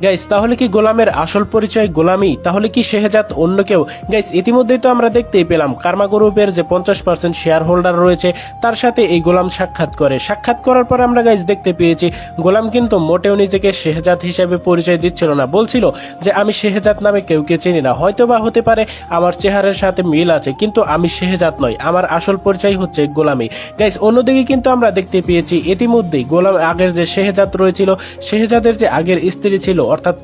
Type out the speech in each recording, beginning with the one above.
Guys তাহলে কি গোলামের আসল পরিচয় গোলামি? তাহলে কি শেহজাদ অন্য কেউ? গাইস ইতিমধ্যেই তো আমরা দেখতেই পেলাম কার্মা গ্রুপের যে 50% শেয়ার হোল্ডার রয়েছে তার সাথে এই গোলাম সাক্ষাৎ করার পর আমরা গাইস দেখতে পেয়েছি গোলাম কিন্তু মোটেও নিজেকে শেহজাদ হিসেবে পরিচয় দিচ্ছিল না, বলছিল যে আমি শেহজাদ নামে কেউকে চিনি না, হয়তো বা হতে পারে আমার চেহারার সাথে মিল আছে কিন্তু আমি শেহজাদ নই, আমার আসল পরিচয় হচ্ছে গোলামি। গাইস অন্যদিকে কিন্তু আমরা দেখতে পেয়েছি ইতিমধ্যেই গোলাম আগের যে শেহজাদ রয়েছিল, শেহজাদের যে আগের স্ত্রী ছিল অর্থাৎ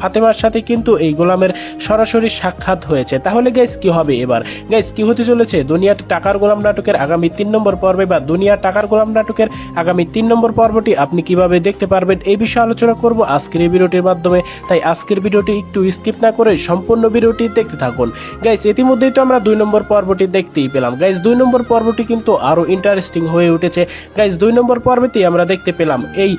ফাতেমার সাথে কিন্তু এই গোলামের সরাসরি সাক্ষাৎ হয়েছে। তাহলে গাইস কি হবে এবার? গাইস কি হতে চলেছে দুনিয়া টাকার গোলাম নাটকের আগামী 3 নম্বর পর্বে বা দুনিয়া টাকার গোলাম নাটকের আগামী 3 নম্বর পর্বটি আপনি কিভাবে দেখতে পারবেন এই বিষয়ে আলোচনা করব আজকের এই ভিডিওটির মাধ্যমে। তাই আজকের ভিডিওটি একটু স্কিপ না করে সম্পূর্ণ ভিডিওটি দেখতে থাকুন। গাইস ইতিমধ্যেই তো আমরা 2 নম্বর পর্বটি দেখতেই পেলাম। গাইস 2 নম্বর পর্বটি কিন্তু আরো ইন্টারেস্টিং হয়ে উঠেছে। গাইস 2 নম্বর পর্বতেই আমরা দেখতে পেলাম এই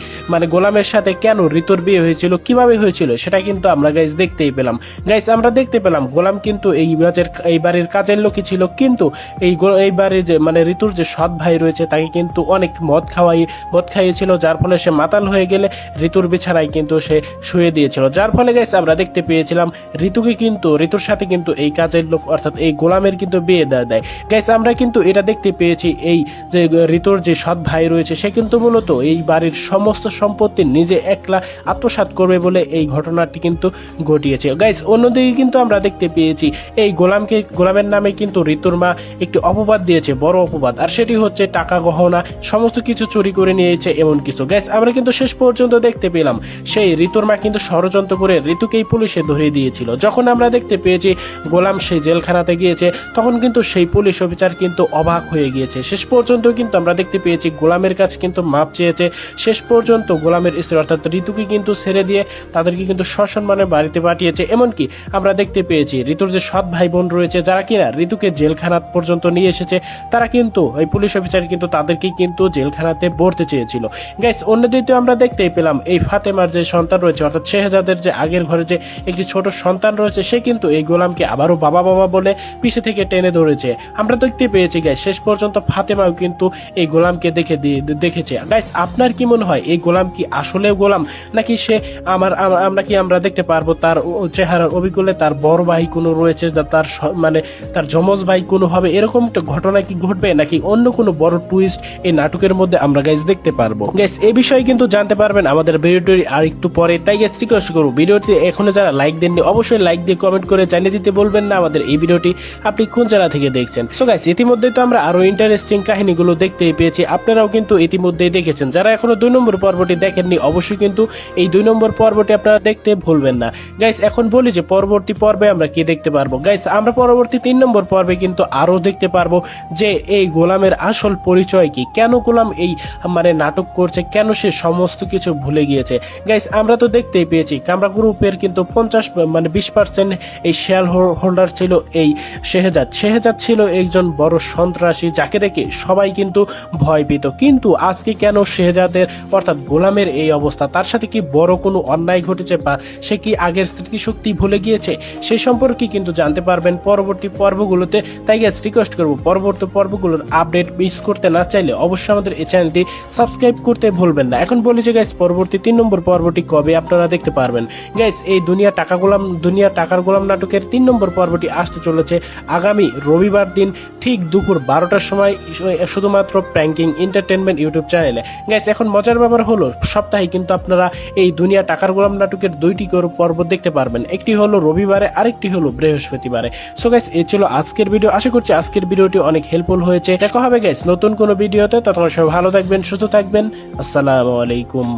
গোলামের সাথে কেন ঋতুর বিয়ে হয়েছিল, কিভাবে হয়েছিল সেটা কিন্তু আমরা গাইস দেখতেই পেলাম। গাইস আমরা দেখতে পেলাম গোলাম কিন্তু এই বাড়ির কাজের লোকই ছিল, কিন্তু এই বাড়ির যে ঋতুর যে সৎ ভাই রয়েছে তাকে কিন্তু অনেক মদ খাইয়েছিল, যার ফলে সে মাতাল হয়ে গেলে ঋতুর বিছানায় কিন্তু সে শুয়ে দিয়েছিল, যার ফলে গাইস আমরা দেখতে পেয়েছিলাম ঋতুর সাথে কিন্তু এই কাজের লোক অর্থাৎ এই গোলামের কিন্তু বিয়ে দেয়। গাইস আমরা কিন্তু এটা দেখতে পেয়েছি এই যে ঋতুর যে সৎ ভাই রয়েছে সে কিন্তু মূলত এই বাড়ির সমস্ত সম্পত্তি নিজে একলা আত্মসাৎ করবে বলে এই ঘটনাটি কিন্তু ঘটিয়েছে। গাইস অন্যদিকে কিন্তু আমরা দেখতে পেয়েছি এই গোলামের নামে কিন্তু ঋতুর মা একটি অপবাদ দিয়েছে, বড় অপবাদ, আর সেটি হচ্ছে টাকা গহনা সমস্ত কিছু চুরি করে নিয়েছে এমন কিছু। গাইস আমরা কিন্তু শেষ পর্যন্ত দেখতে পেলাম সেই ঋতুর মা কিন্তু ষড়যন্ত্র করে ঋতুকেই পুলিশে ধরিয়ে দিয়েছিল। যখন আমরা দেখতে পেয়েছি গোলাম সেই জেলখানাতে গিয়েছে তখন কিন্তু সেই পুলিশ অফিসার কিন্তু অবাক হয়ে গিয়েছে। শেষ পর্যন্ত কিন্তু আমরা দেখতে পেয়েছি গোলামের কাছে কিন্তু মাপ চেয়েছে। শেষ পর্যন্ত গোলামের স্ত্রী অর্থাৎ ঋতুকে কিন্তু ছেড়ে দিয়ে তাদেরকে কিন্তু সসম্মানে বাড়িতে পাঠিয়েছে। এমনকি আমরা দেখতে পেয়েছি ঋতুর যে সৎ ভাই বোন রয়েছে যারা কিনা ঋতুকে জেলখানা পর্যন্ত নিয়ে এসেছে তারা কিন্তু এই পুলিশ অফিসার কিন্তু তাদেরকে কিন্তু জেলখানাতে ভরতে চেয়েছিল। গাইস অন্যদিকে আমরা দেখতেই পেলাম এই ফাতেমার যে সন্তান রয়েছে অর্থাৎ শেহজাদের যে আগের ঘরে যে একটি ছোট সন্তান রয়েছে সে কিন্তু এই গোলামকে আবারও বাবা বলে পিছে থেকে টেনে ধরেছে। আমরা দেখতে পেয়েছি গাইস শেষ পর্যন্ত ফাতেমাও কিন্তু এই গোলামকে দেখেছে। গাইস আপনার কি মনে হয় এই গোলাম কি আসলেও গোলাম, নাকি সে আমরা দেখতে পারবো তার চেহারার অভিজ্ঞতা তার বড় ভাই কোনো রয়েছে তার যমজ ভাই কোনো হবে, এরকম একটা ঘটনা কি ঘটবে নাকি অন্য কোনো বড় টুইস্ট এই নাটকের মধ্যে আমরা গাইস দেখতে পারবো? গাইস এই বিষয়ে কিন্তু জানতে পারবেন আমাদের ভিডিওটি আর একটু পরে। তাই গাইস রিকোয়েস্ট করব ভিডিওটি এখনো যারা লাইক দেননি অবশ্যই লাইক দিয়ে কমেন্ট করে জানিয়ে দিতে বলবেন না আমাদের এই ভিডিওটি আপনি কোন জায়গা থেকে দেখছেন। সো গাইস ইতিমধ্যেই তো আমরা আরো ইন্টারেস্টিং কাহিনীগুলো দেখতেই পেয়েছি, আপনারাও কিন্তু ইতিমধ্যেই দেখেছেন। যারা এখনো 2 নম্বর পর্বটি দেখেননি অবশ্যই কিন্তু এই 2 নম্বর পর্বটি আপনারা দেখতে ভুলবেন না। গাইস এখন বলি যে পরবর্তী পর্বে আমরা কি দেখতে পারবো। গাইস আমরা পরবর্তী 3 নম্বর পর্বে কিন্তু আরো দেখতে পারবো যে এই গোলামের আসল পরিচয় কি, কেন গোলাম এই নাটক করছে, কেন সে সমস্ত কিছু ভুলে গিয়েছে। গাইস আমরা তো দেখতেই পেয়েছি কামরা গ্রুপের কিন্তু 20% এই শেয়ার হোল্ডার ছিল এই শেহজাদ ছিল একজন বড় সন্ত্রাসী যাকে দেখে সবাই কিন্তু ভয় পেত, কিন্তু আজকে কেন শেহজাদের অর্থাৎ গোলামের এই অবস্থা? তার সাথে কি বড় কোনো অন্যায় ঘটেছে বা সে কি আগের স্মৃতিশক্তি ভুলে গিয়েছে? সেই সম্পর্কে কিন্তু জানতে পারবেন পরবর্তী পর্বগুলোতে। তাই গাইস রিকোয়েস্ট করব পরবর্তী পর্বগুলোর আপডেট মিস করতে না চাইলে অবশ্যই আমাদের এই চ্যানেলটি সাবস্ক্রাইব করতে ভুলবেন না। এখন বলি যে গাইস পরবর্তী 3 নম্বর পর্বটি কবে আপনারা দেখতে পারবেন। গাইস এই দুনিয়া টাকার গোলাম নাটকের 3 নম্বর পর্বটি আসতে চলেছে আগামী রবিবার দিন ঠিক দুপুর 12টার সময় শুধুমাত্র প্র্যাঙ্কিং এন্টারটেইনমেন্ট ইউটিউব চ্যানেলে। গাইস এখন মজার ব্যাপার হলো সপ্তাহে কিন্তু আপনারা এই দুনিয়া টাকার গোলাম নাটকের 2টি করে পর্ব দেখতে পারবেন, একটি হলো রবিবারে আরেকটি হলো বৃহস্পতিবারে। সো গাইস এই ছিল আজকের ভিডিও, আশা করছি আজকের ভিডিওটি অনেক হেল্পফুল হয়েছে। দেখা হবে গাইস নতুন কোনো ভিডিওতে, ততক্ষণ সবাই ভালো থাকবেন, সুস্থ থাকবেন। আসসালামু আলাইকুম।